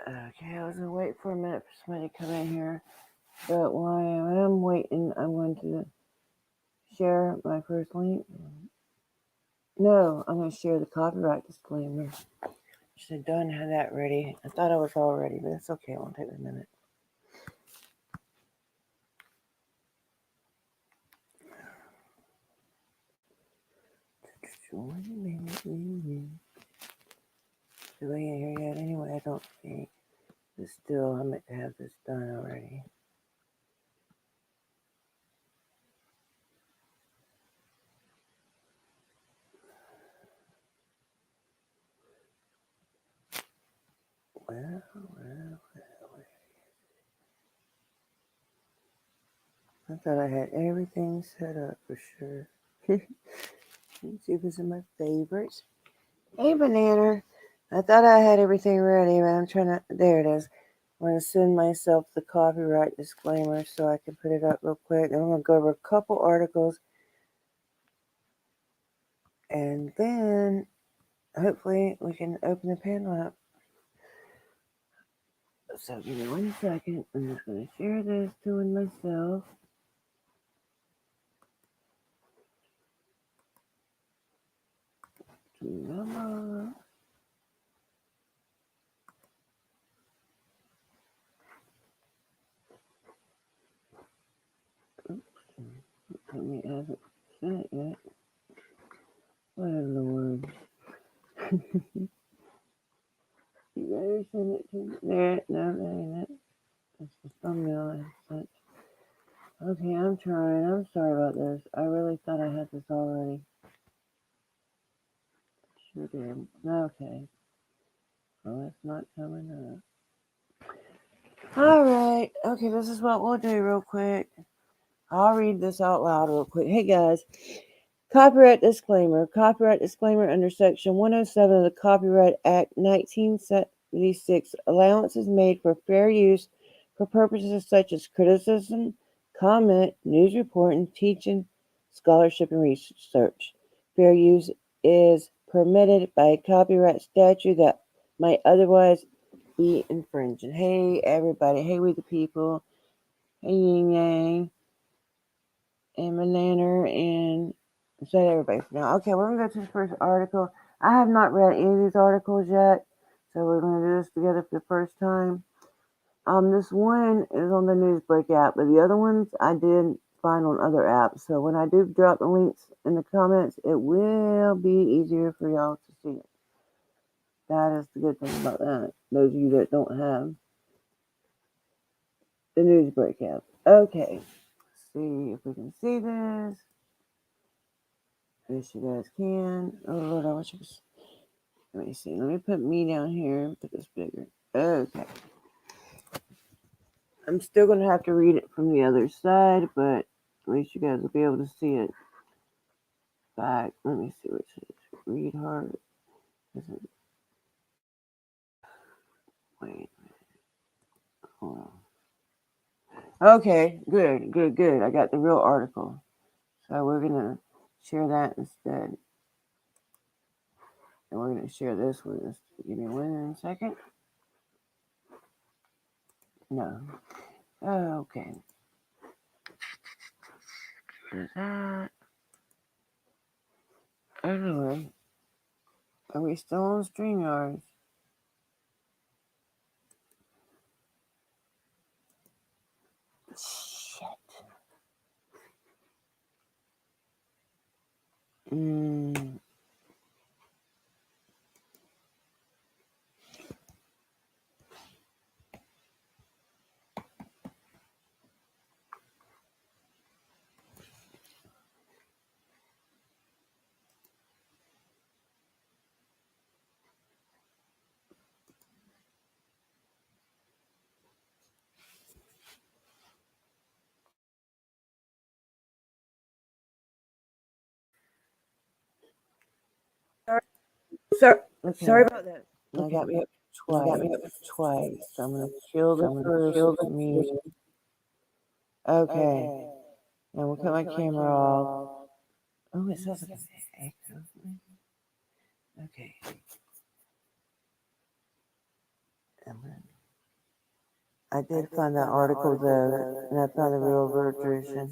Okay, I was going to wait for a minute for somebody to come in here. But while I am waiting, I'm going to share my first link. No, I'm going to share the copyright disclaimer. Should have done had that ready. I thought I was all ready, but it's okay. It won't take a minute. Do we in here yet? Anyway, I don't think. But still, I'm meant to have this done already. Well. I thought I had everything set up for sure. Let's see if it's in my favorites. Hey, Banana. I thought I had everything ready, but I'm trying to. There it is. I'm going to send myself the copyright disclaimer so I can put it up real quick. Then I'm going to go over a couple articles. And then hopefully we can open the panel up. So give me 1 second. I'm just going to share this to myself. Mama. Let me have it sent yet. What in the world? You better send it to me. There, no, that ain't it. That's the thumbnail I sent. Okay, I'm trying. I'm sorry about this. I really thought I had this already. Sure did. Okay. Well, it's not coming up. Alright. Okay, this is what we'll do real quick. I'll read this out loud real quick. Hey guys. Copyright disclaimer. Copyright disclaimer under Section 107 of the Copyright Act 1976. Allowance is made for fair use for purposes such as criticism, comment, news reporting, teaching, scholarship, and research. Fair use is permitted by copyright statute that might otherwise be infringing. Hey, everybody. Hey, we the people. Hey, Yin Yang. And Banana. And is that everybody for now? Okay, we're going to go to the first article. I have not read any of these articles yet. So we're going to do this together for the first time. This one is on the Newsbreak app, but the other ones I did find on other apps. So when I do drop the links in the comments, it will be easier for y'all to see it. That is the good thing about that. Those of you that don't have the Newsbreak app. Okay. Let's see if we can see this. Yes, you guys can. Oh Lord, I wish I was. Let me see. Let me put me down here and put this bigger. Okay. I'm still going to have to read it from the other side, but at least you guys will be able to see it back. Let me see which is read hard. Is it? Wait. Hold on. Okay, good. I got the real article. So we're going to share that instead. And we're going to share this with us. Give me 1 second. No. Okay. There's that. Anyway, are we still on StreamYard? Shit. Sorry about that. I got me up twice. So I'm gonna kill the first with me. Okay. And we'll cut my camera off. Oh, it sounds like an echo. Okay. I did find that article though, and I found the real version.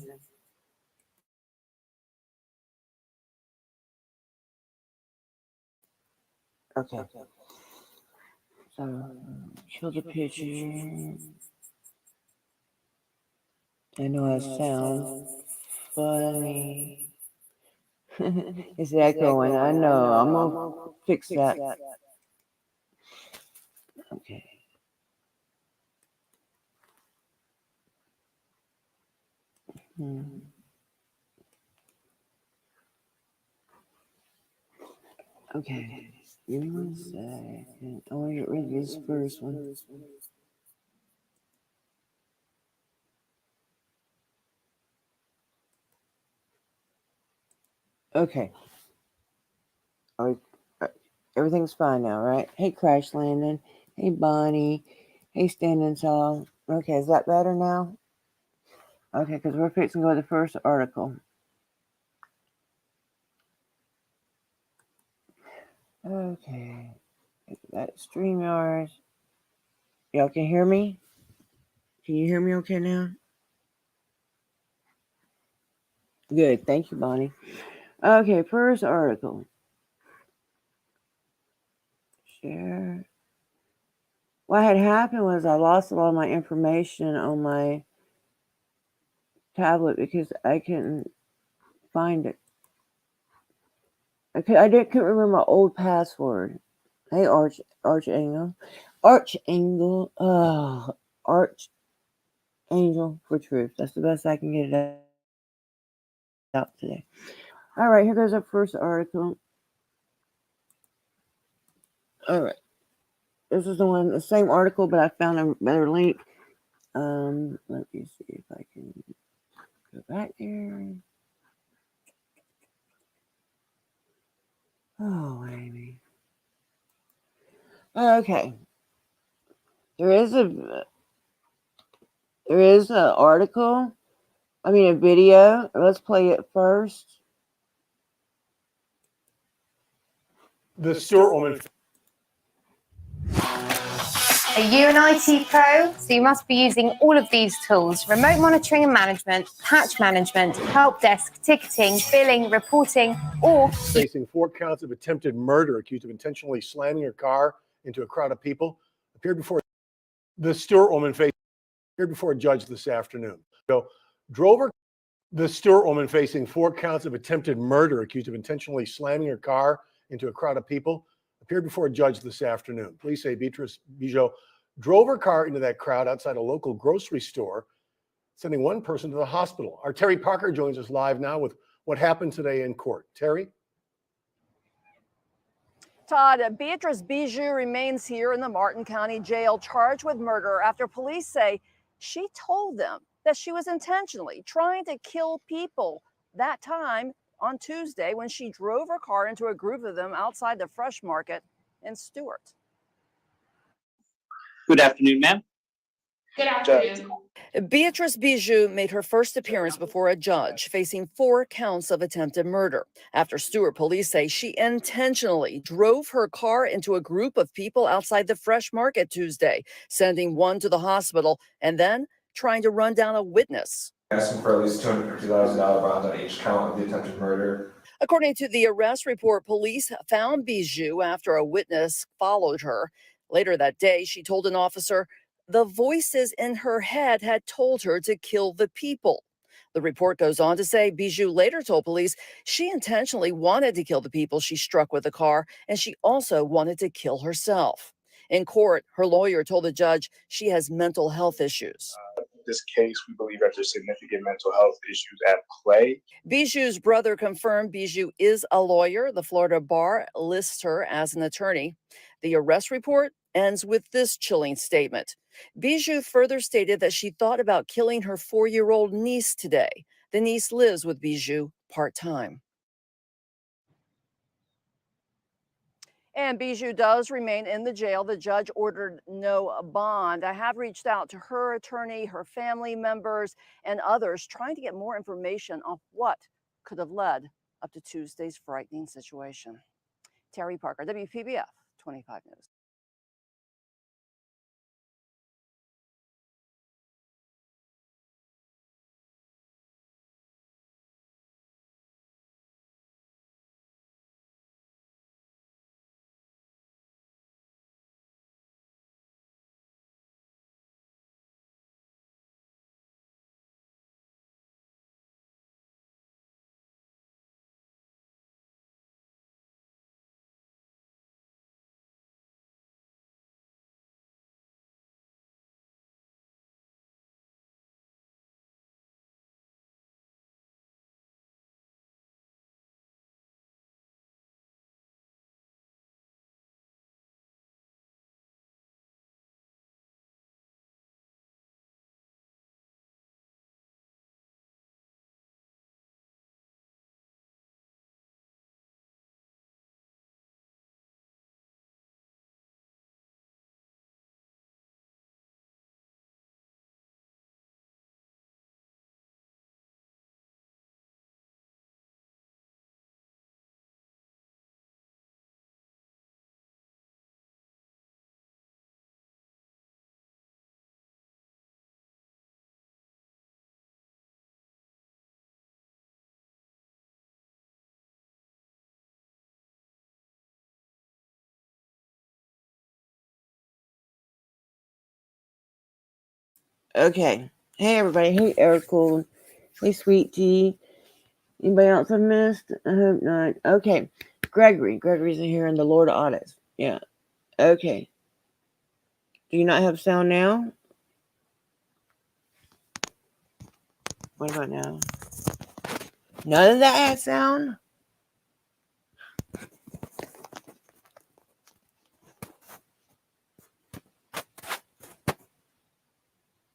Okay. So, kill the pigeon. I know I sound funny. It's echoing. I know. I'm gonna fix that. Okay. Okay. Give me 1 second. I want to get rid of this first one. Okay. Everything's fine now, right? Hey, Crash Landon. Hey, Bonnie. Hey, Standing Tall. Okay, is that better now? Okay, because we're fixing to go to the first article. Okay. That's StreamYard. Y'all can hear me? Can you hear me okay now? Good. Thank you, Bonnie. Okay, first article. Share. What had happened was I lost a lot of my information on my tablet because I couldn't find it. Couldn't remember my old password. Hey, Archangel. Archangel for truth. That's the best I can get it out today. All right, here goes our first article. All right. This is the same article, but I found a better link. Let me see if I can go back there. Oh, Amy. Okay. There is an article. A video. Let's play it first. The Stewart woman. Are you an IT pro? So you must be using all of these tools: remote monitoring and management, patch management, help desk, ticketing, billing, reporting, or Facing 4 counts of attempted murder, accused of intentionally slamming her car into a crowd of people, appeared before the Stewart woman appeared before a judge this afternoon. The Stewart woman facing 4 counts of attempted murder, accused of intentionally slamming her car into a crowd of people, appeared before a judge this afternoon. Police say Beatrice Bijot drove her car into that crowd outside a local grocery store, sending one person to the hospital. Our Terry Parker joins us live now with what happened today in court. Terry? Todd, Beatrice Bijou remains here in the Martin County Jail charged with murder after police say she told them that she was intentionally trying to kill people that time on Tuesday when she drove her car into a group of them outside the Fresh Market in Stewart. Good afternoon, ma'am. Good afternoon. Beatrice Bijou made her first appearance before a judge, facing 4 counts of attempted murder after Stewart police say she intentionally drove her car into a group of people outside the Fresh Market Tuesday, sending one to the hospital and then trying to run down a witness. Asking for at least $250,000 bond on each count of the attempted murder. According to the arrest report, police found Bijou after a witness followed her. Later that day, she told an officer the voices in her head had told her to kill the people. The report goes on to say Bijou later told police she intentionally wanted to kill the people she struck with the car, and she also wanted to kill herself. In court, her lawyer told the judge she has mental health issues. This case, we believe that there's significant mental health issues at play. Bijou's brother confirmed Bijou is a lawyer. The Florida bar lists her as an attorney. The arrest report ends with this chilling statement. Bijou further stated that she thought about killing her 4-year-old niece today. The niece lives with Bijou part-time. And Bijou does remain in the jail. The judge ordered no bond. I have reached out to her attorney, her family members, and others trying to get more information on what could have led up to Tuesday's frightening situation. Terry Parker, WPBF 25 News. Okay. Hey, everybody. Hey, Eric. Hey, Sweet Tea. Anybody else I missed? I hope not. Okay. Gregory's in here in the Lord Audits. Yeah. Okay. Do you not have sound now? What about now? None of that has sound?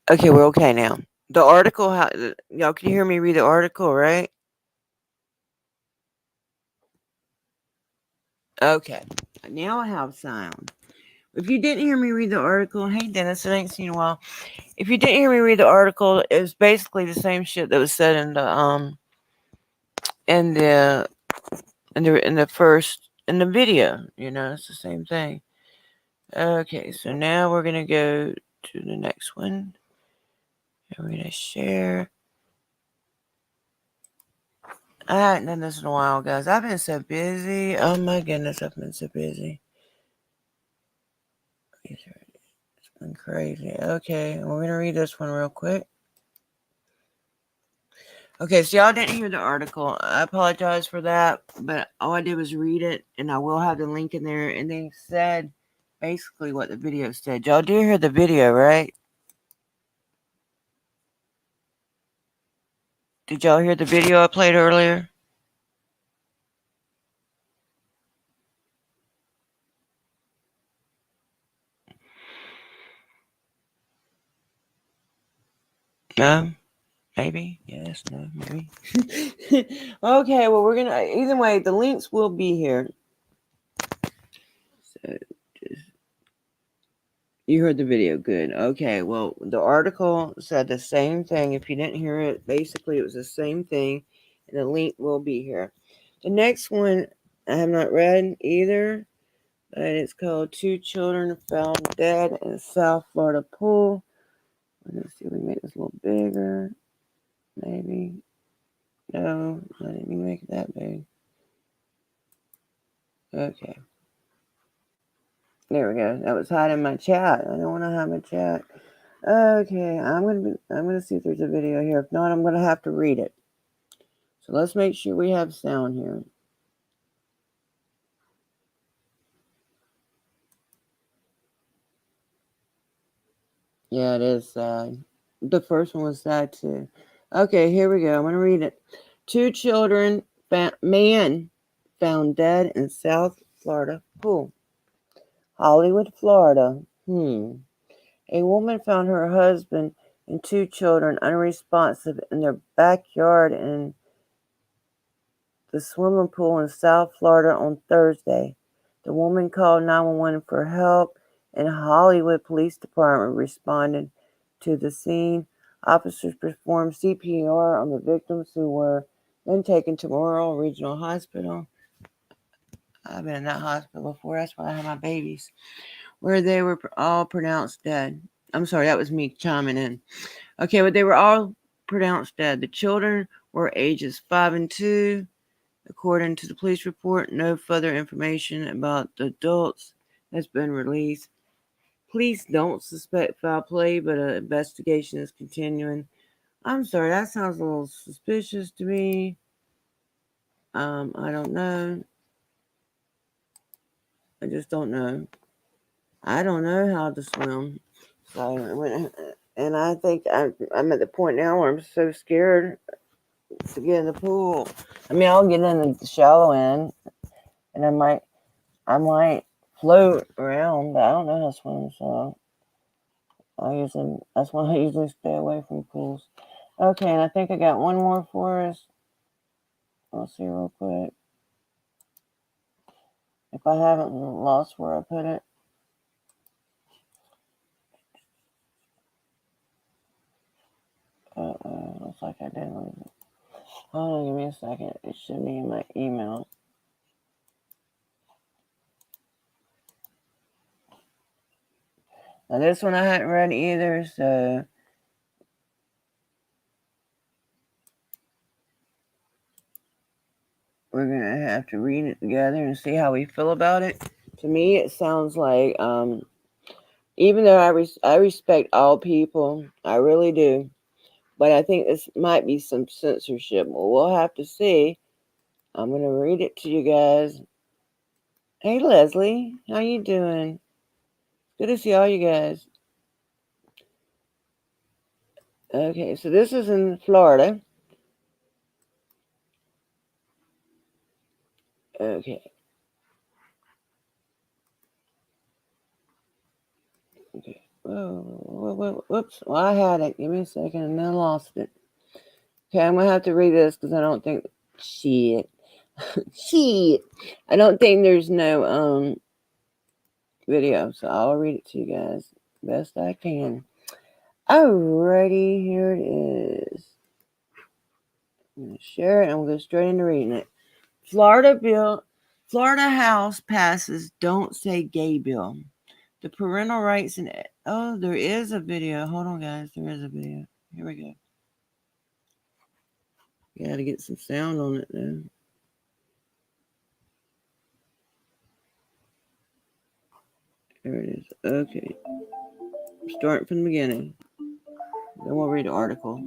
Okay, we're okay now. The article, y'all can hear me read the article, right? Okay. Now I have sound. If you didn't hear me read the article, hey Dennis, I ain't seen you in a while. If you didn't hear me read the article, it was basically the same shit that was said in the in the video. You know, it's the same thing. Okay, so now we're gonna go to the next one. And we're gonna share. I haven't done this in a while, guys. I've been so busy. Oh my goodness, I've been so busy. It's been crazy. Okay, we're gonna read this one real quick. Okay, so y'all didn't hear the article. I apologize for that, but all I did was read it, and I will have the link in there. And they said basically what the video said. Y'all do hear the video, right? Did y'all hear the video I played earlier? No? Maybe? Yes, no, maybe. Okay, well, we're gonna, either way, the links will be here. So, you heard the video, good. Okay, well, the article said the same thing. If you didn't hear it, basically it was the same thing, and the link will be here. The next one I have not read either, but it's called Two Children Found Dead in a South Florida Pool. Let's see if we can make this a little bigger. Maybe. No, I didn't even make it that big. Okay. There we go. That was hiding my chat. I don't want to hide my chat. Okay, I'm gonna see if there's a video here. If not, I'm gonna have to read it. So let's make sure we have sound here. Yeah, it is sad. The first one was sad too. Okay, here we go. I'm gonna read it. Two children, man found dead in South Florida pool. Hollywood, Florida. A woman found her husband and two children unresponsive in their backyard in the swimming pool in South Florida on Thursday. The woman called 911 for help, and Hollywood Police Department responded to the scene. Officers performed CPR on the victims who were then taken to Memorial Regional Hospital. I've been in that hospital before. That's why I had my babies, where they were all pronounced dead. I'm sorry, that was me chiming in. Okay, but they were all pronounced dead. The children were ages 5 and 2. According to the police report, no further information about the adults has been released. Police don't suspect foul play, but an investigation is continuing. I'm sorry, that sounds a little suspicious to me. I don't know. I just don't know. I don't know how to swim. And I think I'm at the point now where I'm so scared to get in the pool. I mean, I'll get in the shallow end, and I might float around, but I don't know how to swim, so that's why I usually stay away from pools. Okay, and I think I got one more for us. Let's see real quick. If I haven't lost where I put it. Looks like I did lose it. Hold on, give me a second. It should be in my email. Now this one I hadn't read either, so we're gonna have to read it together and see how we feel about it. To me, it sounds like Even though I respect all people, I really do. But I think this might be some censorship. Well, we'll have to see. I'm gonna read it to you guys. Hey Leslie, how you doing? Good to see all you guys. Okay, so this is in Florida. Okay. Okay. Whoops. Well, I had it. Give me a second, and then I lost it. Okay, I'm gonna have to read this because I don't think. Shit. Shit. I don't think there's no video, so I'll read it to you guys best I can. Alrighty, here it is. I'm gonna share it and we'll go straight into reading it. Florida House passes Don't Say Gay bill. The parental rights and there is a video. Hold on, guys. There is a video. Here we go. Gotta get some sound on it though. There it is. Okay. Starting from the beginning. Then we'll read the article.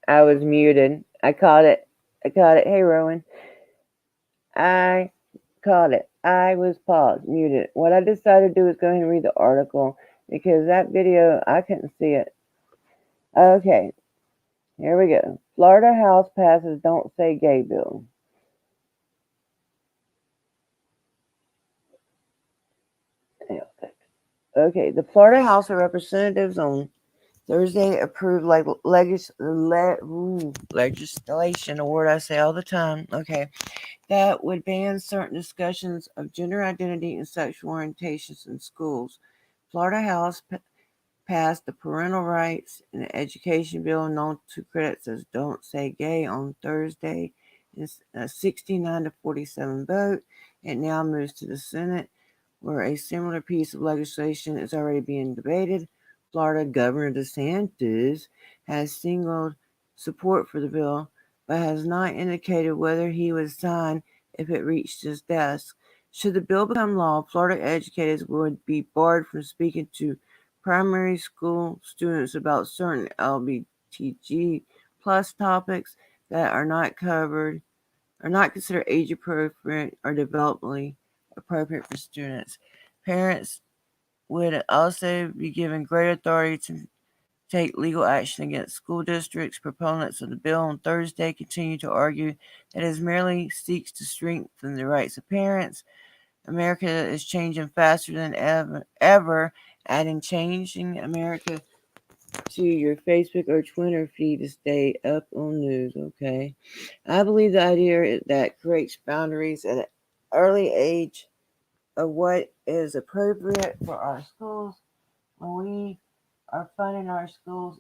I was muted. I caught it. Hey, Rowan. I caught it. I was paused, muted. What I decided to do is go ahead and read the article because that video, I couldn't see it. Okay, here we go. Florida House passes Don't Say Gay bill. Okay, the Florida House of Representatives on Thursday approved legislation, a word I say all the time, okay, that would ban certain discussions of gender identity and sexual orientations in schools. Florida House passed the Parental Rights and Education Bill, known to critics as Don't Say Gay, on Thursday in a 69 to 47 vote. It now moves to the Senate, where a similar piece of legislation is already being debated. Florida Governor DeSantis has signaled support for the bill, but has not indicated whether he would sign if it reached his desk. Should the bill become law, Florida educators would be barred from speaking to primary school students about certain LGBTQ plus topics that are not considered age appropriate or developmentally appropriate for students. Parents would also be given greater authority to take legal action against school districts. Proponents of the bill on Thursday continue to argue that it merely seeks to strengthen the rights of parents. America is changing faster than ever, adding Changing America to your Facebook or Twitter feed to stay up on news, okay? I believe the idea that creates boundaries at an early age of what is appropriate for our schools when we are funding our schools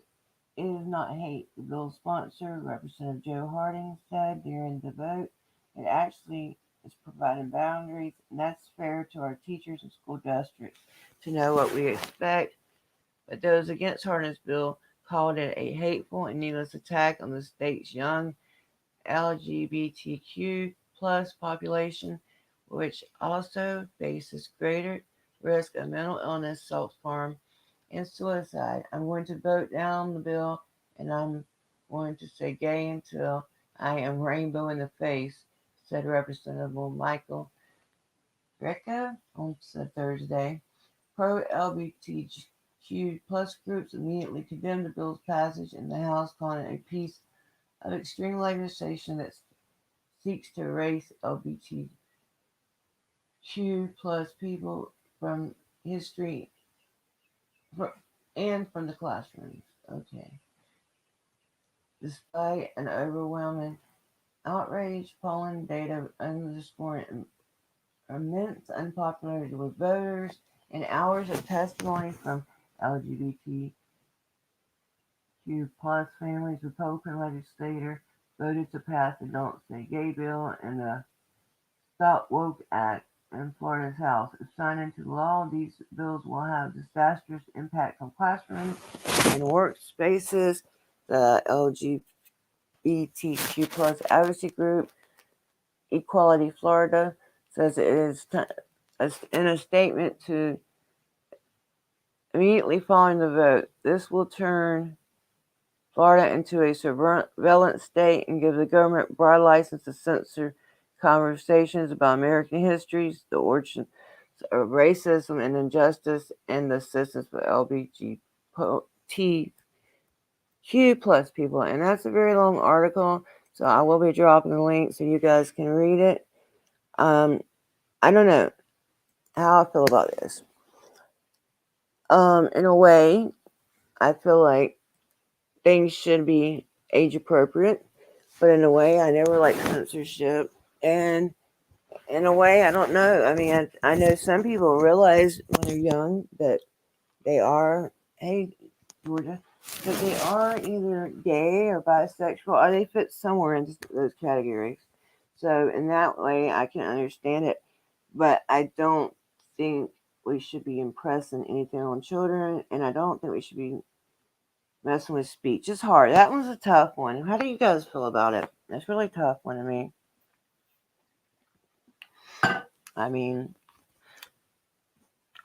is not hate. The bill's sponsor, Representative Joe Harding, said during the vote, it actually is providing boundaries, and that's fair to our teachers and school districts to know what we expect. But those against Harding's bill called it a hateful and needless attack on the state's young LGBTQ plus population, which also faces greater risk of mental illness, self-harm, and suicide. I'm going to vote down the bill, and I'm going to say gay until I am rainbow in the face, said Representative Michael Greco on Thursday. Pro-LGBTQ plus groups immediately condemned the bill's passage in the House, calling it a piece of extreme legislation that seeks to erase LGBTQ plus people from history and from the classrooms. Okay. Despite an overwhelming outrage, polling data underscoring immense unpopularity with voters and hours of testimony from LGBTQ plus families, Republican legislator voted to pass the Don't Say Gay bill and the Stop Woke Act in Florida's House. If signed into law, these bills will have disastrous impact on classrooms and workspaces. The LGBTQ plus advocacy group Equality Florida says it is in a statement to immediately following the vote. This will turn Florida into a surveillance state and give the government broad license to censor conversations about American histories, the origins of racism and injustice, and the assistance for LGBTQ plus people. And that's a very long article, so I will be dropping the link so you guys can read it. I don't know how I feel about this. In a way, I feel like things should be age appropriate, but in a way, I never like censorship. And in a way, I don't know. I mean, I know some people realize when they're young that they are, hey, Georgia, that they are either gay or bisexual, or they fit somewhere in those categories. So in that way, I can understand it, but I don't think we should be impressing anything on children, and I don't think we should be messing with speech. It's hard. That one's a tough one. How do you guys feel about it? It's really tough one to me. I mean,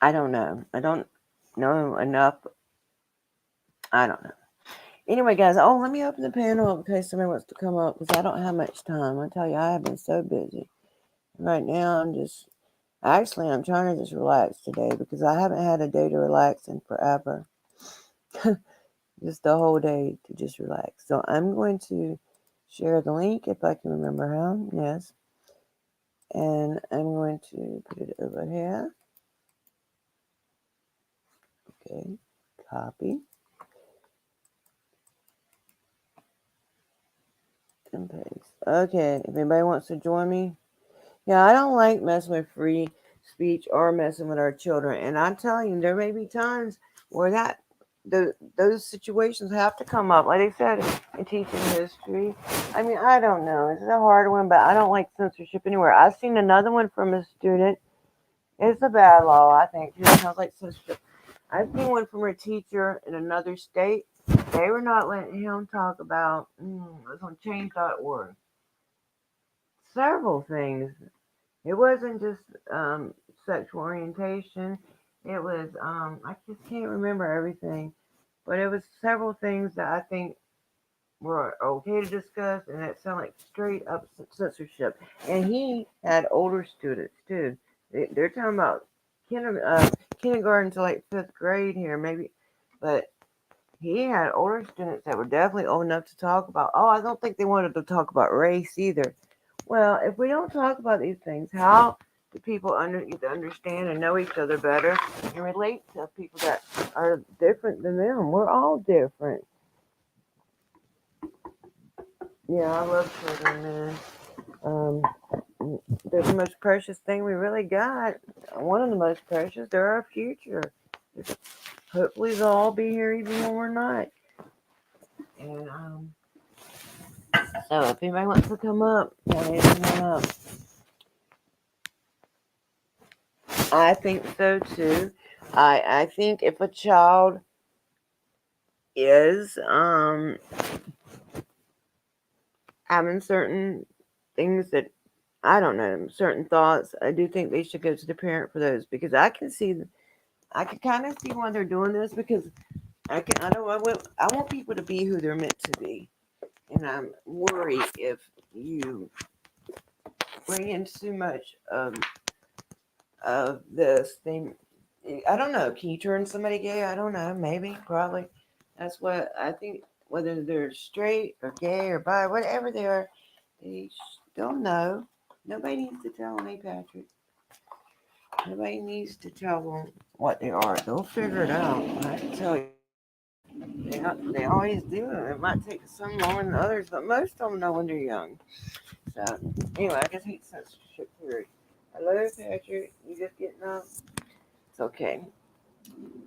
I don't know. I don't know enough. I don't know. Anyway, guys, let me open the panel up in case somebody wants to come up because I don't have much time. I tell you, I have been so busy. Right now, I'm trying to just relax today because I haven't had a day to relax in forever. Just the whole day to just relax. So I'm going to share the link if I can remember how. Yes. And I'm going to put it over here. Okay. Copy. And paste. Okay. If anybody wants to join me. Yeah, I don't like messing with free speech or messing with our children. And I'm telling you, there may be times where those situations have to come up. Like I said, in teaching history. I mean, I don't know. It's a hard one, but I don't like censorship anywhere. I've seen another one from a student. It's a bad law, I think. It sounds like censorship. I've seen one from a teacher in another state. They were not letting him talk about, it was on change.org. Several things. It wasn't just sexual orientation. It was, I just can't remember everything. But it was several things that I think were okay to discuss, and that sounded like straight up censorship. And he had older students, too. They're talking about kindergarten to like 5th grade here, maybe. But he had older students that were definitely old enough to talk about. Oh, I don't think they wanted to talk about race either. Well, if we don't talk about these things, how do people understand and know each other better and relate to people that are different than them? We're all different. Yeah, I love children, man. They're the most precious thing we really got. One of the most precious. They're our future. Hopefully they'll all be here even when we're not. And so if anybody wants to come up, come up. I think so too. I think if a child is having certain things that I don't know, certain thoughts. I do think they should go to the parent for those because I can kind of see why they're doing this because I want people to be who they're meant to be, and I'm worried if you bring in too much of this thing. I don't know. Can you turn somebody gay? I don't know. Maybe, probably. That's what I think. Whether they're straight or gay or bi, whatever they are, they don't know. Nobody needs to tell them, hey, Patrick. Nobody needs to tell them what they are. They'll figure it out. I can tell you. They always do. It might take some more than others, but most of them know when they're young. So, anyway, I just hate such shit period. Hello, Patrick. You just getting up? It's okay.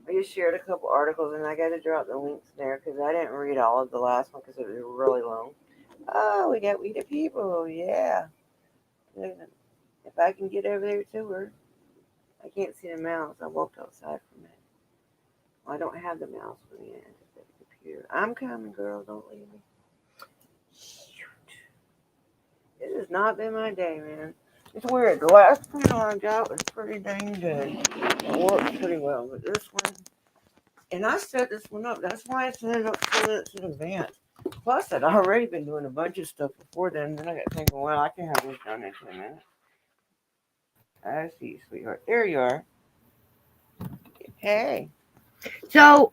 I just shared a couple articles and I got to drop the links there because I didn't read all of the last one because it was really long. Oh, we the people. Yeah. If I can get over there to her. I can't see the mouse. I walked outside for a minute. Well, I don't have the mouse with me. I just got the computer. I'm coming, girl. Don't leave me. Shoot. This has not been my day, man. It's weird. The last panel I got was pretty dang good. It worked pretty well, but this one, and I set this one up. That's why I set it up 2 minutes in advance. Plus, I'd already been doing a bunch of stuff before then. Then I got thinking, well, I can have this done in 2 minutes. I see, sweetheart. There you are. Hey. So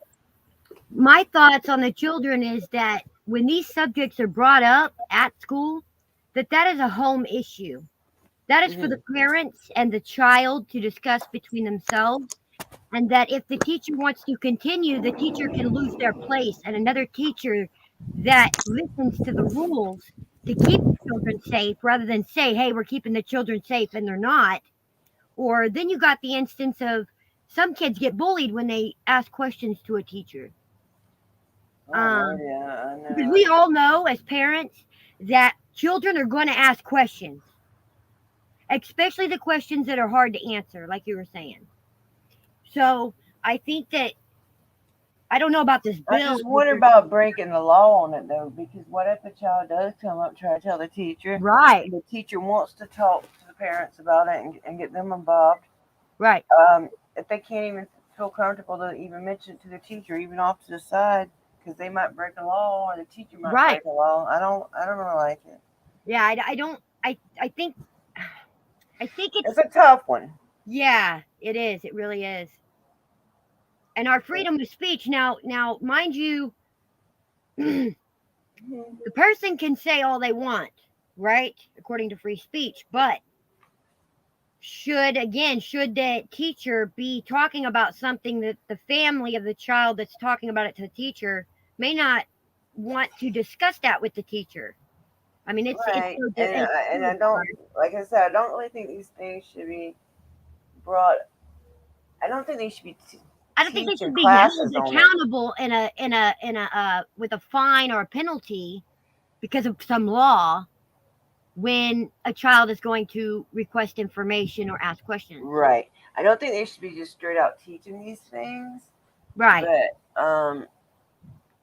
my thoughts on the children is that when these subjects are brought up at school, that is a home issue. That is for the parents and the child to discuss between themselves, and that if the teacher wants to continue, the teacher can lose their place, and another teacher that listens to the rules to keep the children safe rather than say, hey, we're keeping the children safe and they're not. Or then you got the instance of some kids get bullied when they ask questions to a teacher. I Because know. we all know as parents that children are going to ask questions, especially the questions that are hard to answer, like you were saying. So I think that I don't know about this I bill. just wonder about breaking the law on it though, because what if a child does come up and try to tell the teacher, Right, and the teacher wants to talk to the parents about it and get them involved? right. If they can't even feel comfortable to even mention it to the teacher, even off to the side, because they might break the law or the teacher might Right. break the law. I don't really like it. Yeah, I don't. I think. I think It's it's. a tough one. Yeah, it is. It really is. And our freedom of speech now, mind you, the person can say all they want, right? According to free speech, but should the teacher be talking about something that the family of the child that's talking about it to the teacher may not want to discuss that with the teacher? I mean, it's Right, so and I don't, like I said, I don't really think these things should be brought. I don't think they should be I don't think they teaching should be held classes on it. accountable in a with a fine or a penalty because of some law when a child is going to request information or ask questions. Right. I don't think they should be just straight out teaching these things. Right. But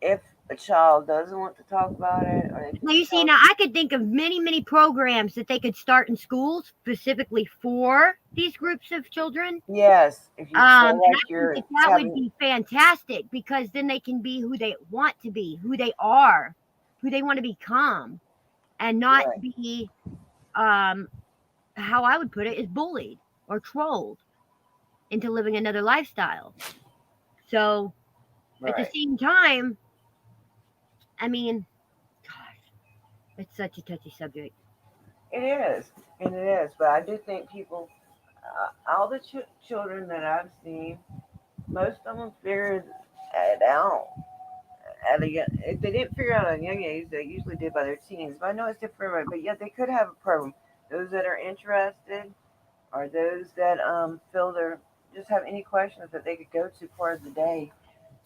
if a child doesn't want to talk about it, or they Now can you see, tell, now I could think of many programs that they could start in schools specifically for these groups of children. yes, if you feel And I like think you're that would having, be fantastic because then they can be who they want to be, who they are, who they want to become, and not right, be um, how I would put it is bullied or trolled into living another lifestyle. So at the right. same time, I mean, gosh, it's such a touchy subject. It is, and it is. But I do think people, all the children that I've seen, most of them figured it out at a young. If they didn't figure out at a young age, they usually did by their teens. But I know it's different for everybody. But yeah, they could have a problem. Those that are interested, or those that feel they're just have any questions that they could go to part of the day.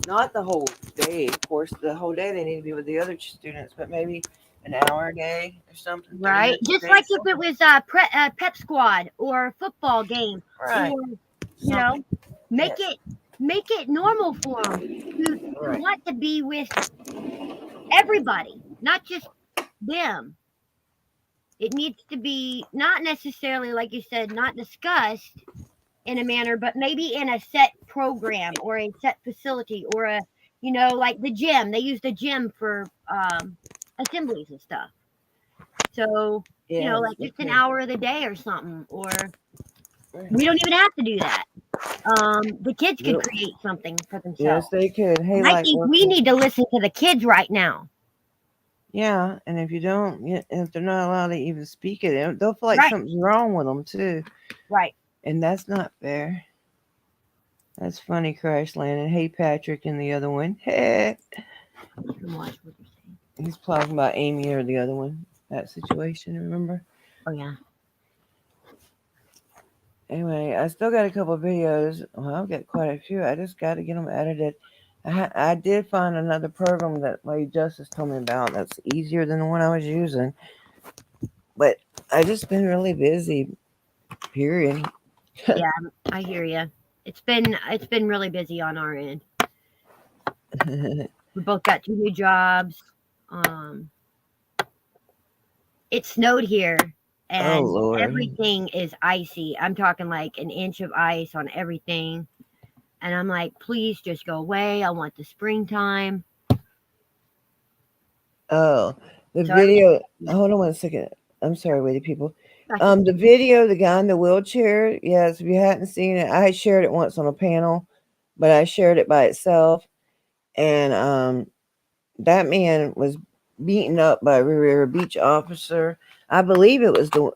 Not the whole day, of course. The whole day they need to be with the other students, but maybe an hour a day or something, 30 Right, minutes a just day, like if it something. was a pep squad or a football game, or Right. you know, Something. make Yes. it normal for them to Right. want to be with everybody, not just them. It needs to be not necessarily, like you said, not discussed in a manner, but maybe in a set program or a set facility or a, like the gym. They use the gym for assemblies and stuff. So, Yeah, like just an okay. hour of the day or something, or we don't even have to do that. The kids could Nope. create something for Yes, themselves. they could. Hey, And I like, think we need to listen to the kids right now. yeah, and if you don't, if they're not allowed to even speak it, they'll feel like Right. something's wrong with them too, Right. and that's not fair. That's funny, crash landing. Hey, Patrick, and the other one. Hey, Come watch what you're saying. he's talking about Amy or the other one. That situation, remember? Oh yeah. Anyway, I still got a couple of videos. Well, I've got quite a few. I just got to get them edited. I did find another program that Lady Justice told me about that's easier than the one I was using. But I just been really busy, period. Yeah, I hear you. It's been really busy on our end. We both got 2 new jobs. Um, it snowed here, Oh, and Lord. everything is icy. I'm talking like an inch of ice on everything. And I'm like, please just go away. I want the springtime. Oh, the So video. Hold on 1 second. I'm sorry, waiting people. Gotcha. The video, the guy in the wheelchair. Yes, if you hadn't seen it, I had shared it once on a panel, but I shared it by itself, and that man was beaten up by a Riviera Beach officer. I believe it was the.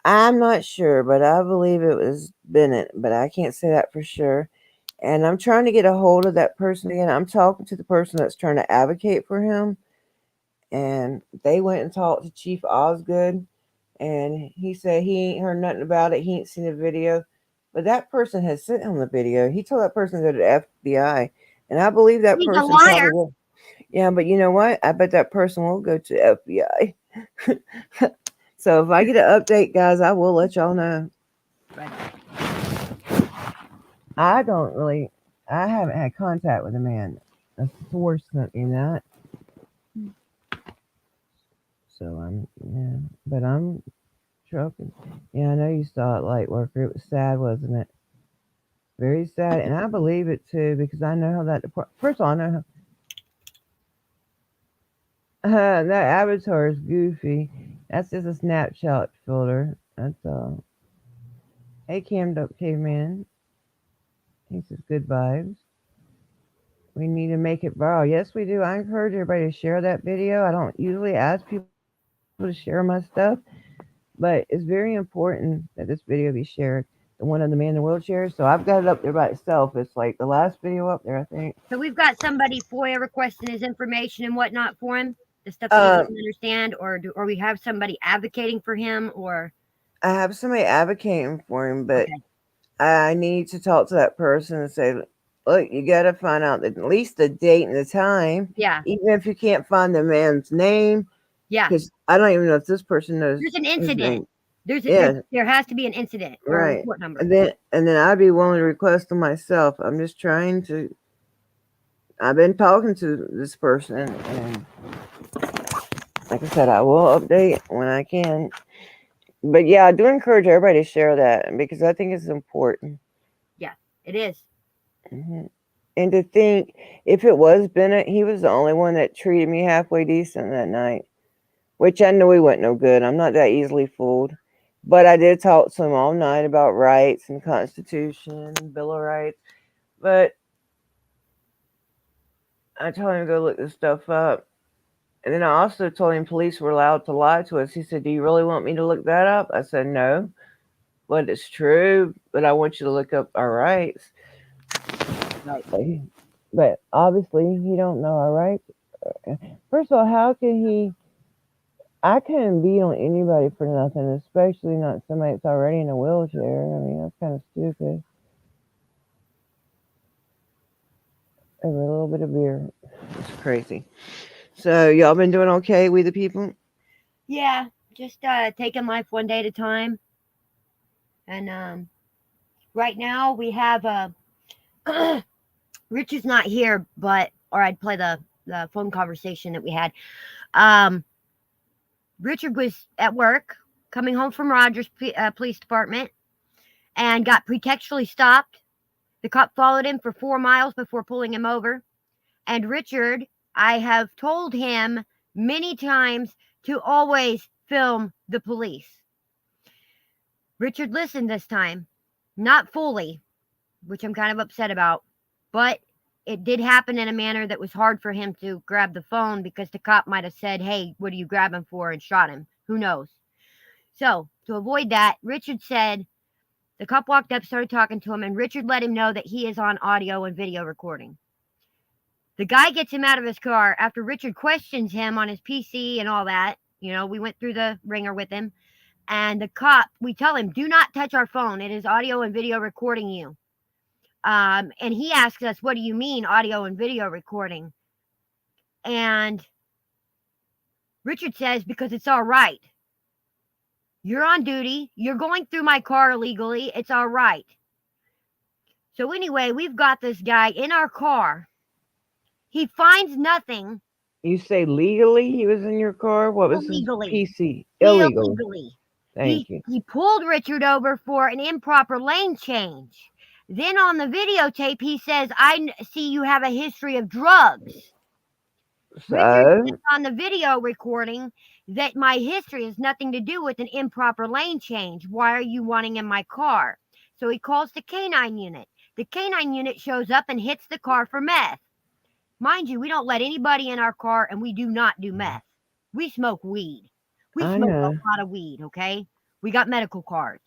I'm not sure, but I believe it was Bennett, but I can't say that for sure. And I'm trying to get a hold of that person again. I'm talking to the person that's trying to advocate for him, and they went and talked to Chief Osgood, and he said he ain't heard nothing about it. He ain't seen the video, but that person has sent him the video. He told that person to go to the FBI, and I believe that He's a person liar. probably will. Yeah, but you know what? I bet that person will go to FBI. So if I get an update, guys, I will let y'all know. Right. I haven't had contact with the man. A source sent me that. So but I'm trucking. Yeah, I know you saw it, light worker. It was sad, wasn't it? Very sad, and I believe it too because I know how that. First of all, I know that avatar is goofy. That's just a snapshot filter. That's all. Hey, Cammed Up Caveman. He says good vibes. We need to make it viral. Yes, we do. I encourage everybody to share that video. I don't usually ask people to share my stuff, but it's very important that this video be shared. The one of the man in the wheelchair. So I've got it up there by itself. It's like the last video up there, I think. So we've got somebody FOIA requesting his information and whatnot for him, the stuff that he doesn't understand, or we have somebody advocating for him, or I have somebody advocating for him, but okay. I need to talk to that person and say, look, you got to find out at least the date and the time. Yeah. Even if you can't find the man's name. Yeah. Because I don't even know if this person knows. There's an his incident. name. There has to be an incident or a Right. report number. And then I'd be willing to request them myself. I'm just trying to. I've been talking to this person, and like I said, I will update when I can. But yeah, I do encourage everybody to share that because I think it's important. Yeah, it is. Mm-hmm. And to think, if it was Bennett, he was the only one that treated me halfway decent that night, which I knew he wasn't no good. I'm not that easily fooled. But I did talk to him all night about rights and Constitution and Bill of Rights. But I told him to go look this stuff up. And then I also told him police were allowed to lie to us. He said, do you really want me to look that up? I said, no, but it's true. But I want you to look up our rights. Right. But obviously, he don't know our rights. First of all, how can he? I couldn't beat on anybody for nothing, especially not somebody that's already in a wheelchair. I mean, that's kind of stupid. Over a little bit of beer. It's crazy. So, y'all been doing okay, we the people? Yeah, just taking life one day at a time. And right now we have Rich is not here, or I'd play the phone conversation that we had. Richard was at work, coming home from Rogers Police Department, and got pretextually stopped. The cop followed him for 4 miles before pulling him over. And Richard, I have told him many times to always film the police. Richard listened this time, not fully, which I'm kind of upset about, but it did happen in a manner that was hard for him to grab the phone because the cop might have said, "Hey, what are you grabbing for?" and shot him. Who knows? So to avoid that, Richard said, the cop walked up, started talking to him, and Richard let him know that he is on audio and video recording. The guy gets him out of his car after Richard questions him on his PC and all that. We went through the ringer with him. And the cop, we tell him, do not touch our phone. It is audio and video recording you. And he asks us, what do you mean audio and video recording? And Richard says, because it's all right. You're on duty. You're going through my car illegally. It's all right. So anyway, we've got this guy in our car. He finds nothing. You say legally he was in your car? What was Illegally. his PC? Illegal. Illegally. Thank you. He pulled Richard over for an improper lane change. Then on the videotape, he says, I see you have a history of drugs. Richard says on the video recording that my history has nothing to do with an improper lane change. Why are you wanting in my car? So he calls the canine unit. The canine unit shows up and hits the car for meth. Mind you, we don't let anybody in our car, and we do not do meth. We smoke weed. We smoke a lot of weed, okay? We got medical cards.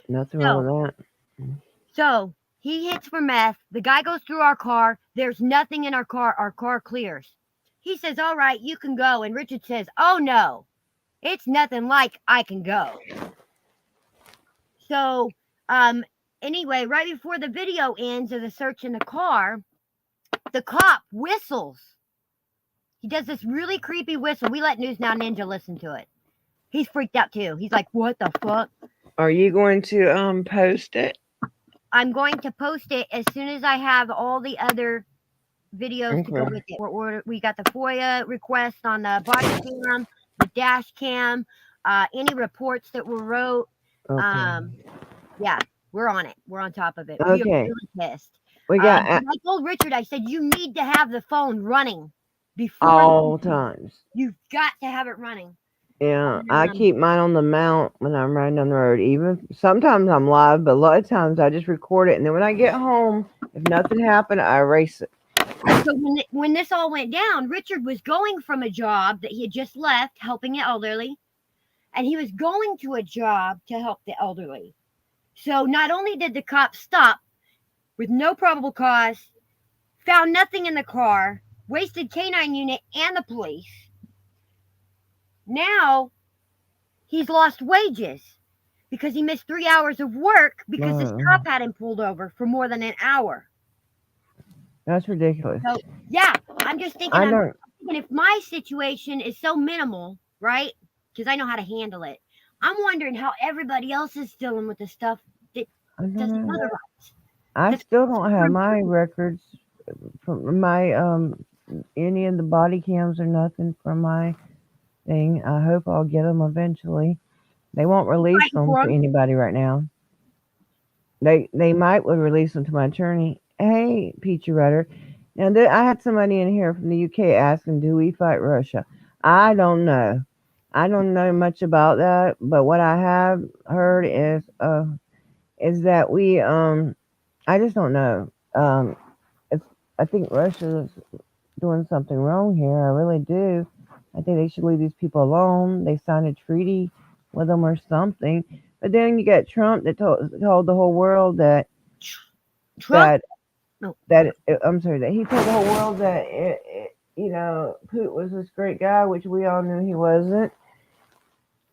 Nothing wrong with that. So he hits for meth. The guy goes through our car. There's nothing in our car. Our car clears. He says, all right, you can go. And Richard says, oh, no, it's nothing like I can go. So anyway, right before the video ends of the search in the car, the cop whistles. He does this really creepy whistle. We let News Now Ninja listen to it. He's freaked out too. He's like, what the fuck? Are you going to post it? I'm going to post it as soon as I have all the other videos to go with it. We got the FOIA request on the body cam, the dash cam, any reports that were wrote. Okay. Yeah, we're on it. We're on top of it. Okay. We are really pissed. We got. I told Richard, I said, you need to have the phone running before all times. You've got to have it running. Yeah, I keep mine on the mount when I'm riding down the road. Even sometimes I'm live, but a lot of times I just record it, and then when I get home, if nothing happened, I erase it. So when this all went down, Richard was going from a job that he had just left, helping the elderly, and he was going to a job to help the elderly. So not only did the cops stop with no probable cause, found nothing in the car, wasted canine unit and the police. Now he's lost wages because he missed 3 hours of work because this cop had him pulled over for more than an hour. That's ridiculous. So, yeah, I'm just thinking, if my situation is so minimal, right? Because I know how to handle it. I'm wondering how everybody else is dealing with the stuff that doesn't otherwise. I still don't have my records from my any of the body cams or nothing from my thing. I hope I'll get them eventually. They won't release them to anybody right now. They might would release them to my attorney. Hey, Peachy Rudder. Now I had somebody in here from the UK asking, "Do we fight Russia?" I don't know. I don't know much about that, but what I have heard is that we I just don't know. I think Russia is doing something wrong here. I really do. I think they should leave these people alone. They signed a treaty with them or something. But then you got Trump that told the whole world that that he told the whole world that Putin was this great guy, which we all knew he wasn't.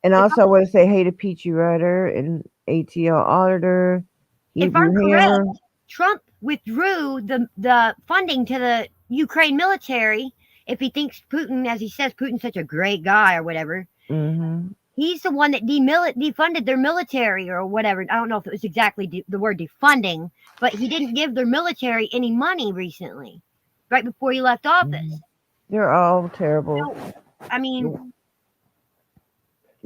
And also, I want to say hey to Peachy Rudder and ATL Auditor. If I'm correct, Trump withdrew the funding to the Ukraine military. If he thinks Putin, as he says, Putin's such a great guy or whatever, he's the one that defunded their military or whatever. I don't know if it was exactly the word defunding, but he didn't give their military any money recently, right before he left office. They're all terrible. So, I mean,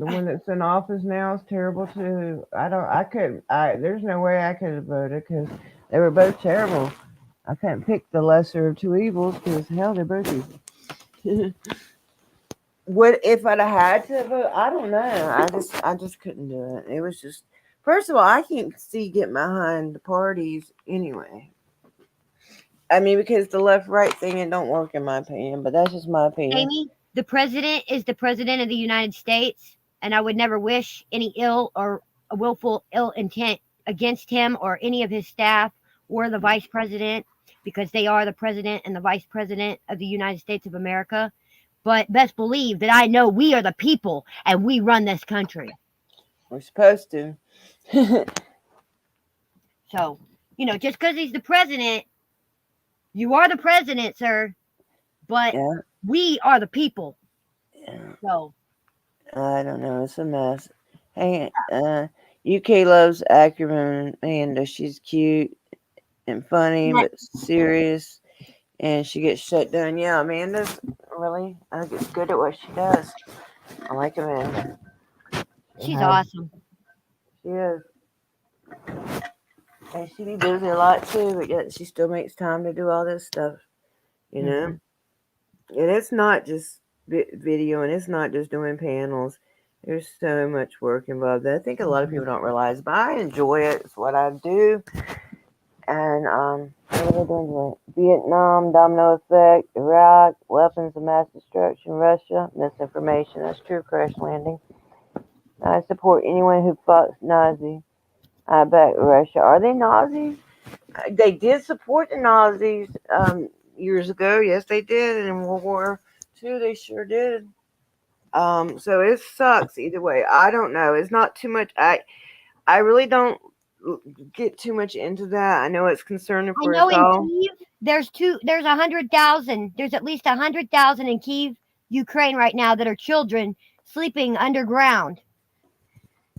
The one that's in office now is terrible too. There's no way I could have voted because they were both terrible. I couldn't pick the lesser of two evils because hell, they're both evil. What if I'd have had to vote? I don't know. I just couldn't do it. It was just, first of all, I can't see getting behind the parties anyway. I mean, because the left-right thing, it don't work in my opinion, but that's just my opinion. Amy, the president is the president of the United States, and I would never wish any ill or a willful ill intent against him or any of his staff or the vice president, because they are the president and the vice president of the United States of America. But best believe that I know we are the people and we run this country. We're supposed to. So, just because he's the president, you are the president, sir. But Yeah. we are the people. Yeah. So I don't know. It's a mess. Hey, UK loves Ackerman. Amanda. She's cute and funny, but serious. And she gets shut down. Yeah, Amanda's really good at what she does. I like Amanda. she's awesome. She is. And she be busy a lot too, but yet she still makes time to do all this stuff. You know? And it's not just video, and it's not just doing panels. There's so much work involved that I think a lot of people don't realize, but I enjoy it. It's what I do. And what are they doing? Vietnam, domino effect, Iraq, weapons of mass destruction, Russia, misinformation. That's true, crash landing. I support anyone who fucks Nazi. I back Russia. Are they Nazis? They did support the Nazis years ago. Yes, they did. In World War II, they sure did. So it sucks either way. I don't know. It's not too much. I really don't get too much into that. I know it's concerning for us all. In Kyiv, there's 100,000. There's at least 100,000 in Kyiv, Ukraine right now that are children sleeping underground.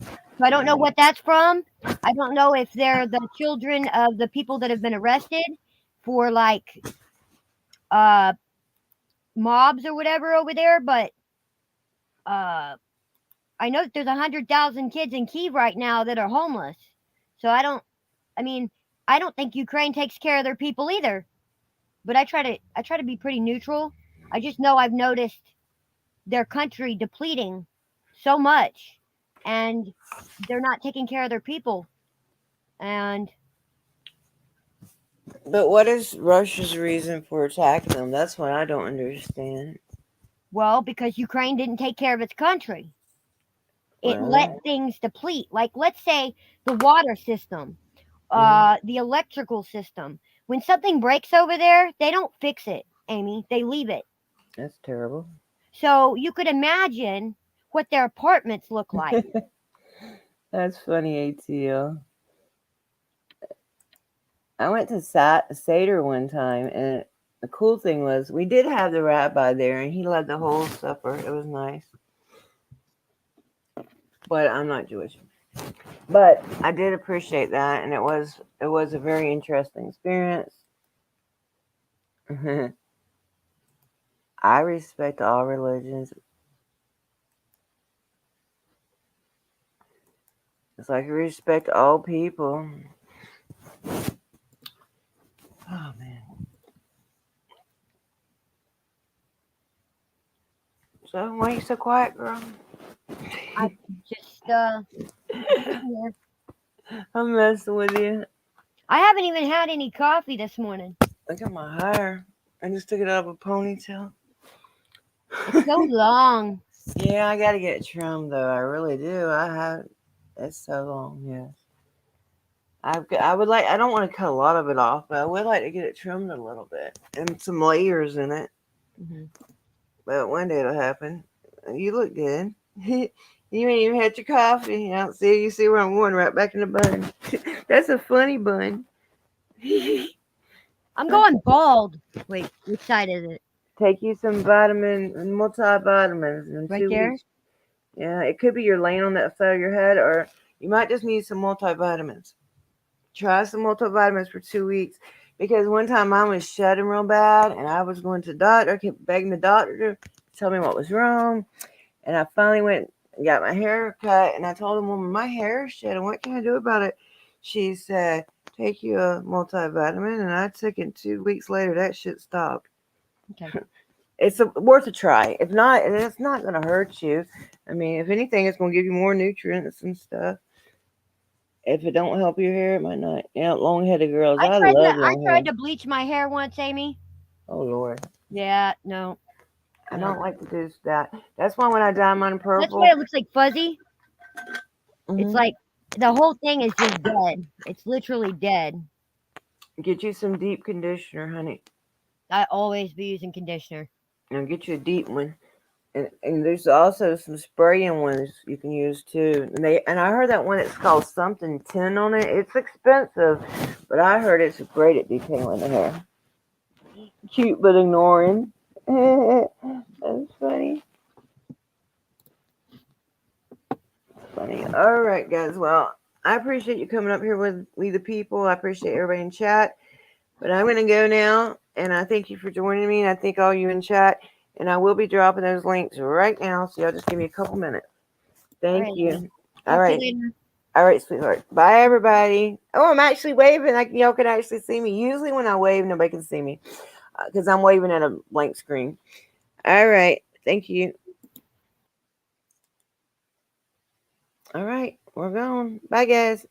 So I don't know what that's from. I don't know if they're the children of the people that have been arrested for like mobs or whatever over there, but I know that there's 100,000 kids in Kyiv right now that are homeless. So I don't think Ukraine takes care of their people either. But I try to be pretty neutral. I just know I've noticed their country depleting so much, and they're not taking care of their people. And But what is Russia's reason for attacking them? That's what I don't understand. well, because Ukraine didn't take care of its country. It Well, let things deplete. Like, let's say the water system, the electrical system. When something breaks over there, they don't fix it, Amy. They leave it. that's terrible. So you could imagine what their apartments look like. That's funny, ATL. I went to Seder one time, and the cool thing was we did have the rabbi there, and he led the whole supper. It was nice. But I'm not Jewish. But I did appreciate that, and it was a very interesting experience. I respect all religions. It's like I respect all people. Oh man. So why are you so quiet, girl? I just I'm messing with you. I haven't even had any coffee this morning. Look at my hair. I just took it out of a ponytail. It's so long. Yeah, I gotta get it trimmed though. I really do. It's so long. Yes. I would like. I don't want to cut a lot of it off, but I would like to get it trimmed a little bit and some layers in it. But one day it'll happen. You look good. You ain't even had your coffee. I don't see. You see where I'm going? Right back in the bun. That's a funny bun. I'm going bald. Wait, which side is it? Take you some multivitamins in Right 2 there? weeks. Yeah, it could be you're laying on that side of your head, or you might just need some multivitamins. Try some multivitamins for 2 weeks, because one time mine was shedding real bad, and I was going to the doctor. I kept begging the doctor to tell me what was wrong, and I finally went got my hair cut, and I told the woman my hair is shedding. What can I do about it? She said, take you a multivitamin, and I took it 2 weeks later. That shit stopped. Okay. It's worth a try. If not, it's not going to hurt you. I mean, if anything, it's going to give you more nutrients and stuff. If it don't help your hair, it might not. Long-headed girls. I love I long tried hair. to bleach my hair once, Amy. Oh Lord, Yeah, no. I don't like to do that. That's why when I dye mine That's purple, why it looks like fuzzy. It's mhm, like the whole thing is just dead. It's literally dead. get you some deep conditioner, honey. I always be using conditioner. Now get you a deep one. And there's also some spraying ones you can use too. And I heard that one it's called something 10 on it. It's expensive, but I heard it's great at detailing the hair. Cute but ignoring. That's funny. Funny. All right, guys. Well, I appreciate you coming up here with We the People. I appreciate everybody in chat. But I'm going to go now, and I thank you for joining me, and I thank all you in chat. And I will be dropping those links right now, so y'all just give me a couple minutes. Thank All right, you. Amy. All Talk to you right. later. All right, sweetheart. Bye, everybody. Oh, I'm actually waving. Y'all can actually see me. Usually when I wave, nobody can see me because I'm waving at a blank screen. All right. Thank you. All right. We're gone. Bye, guys.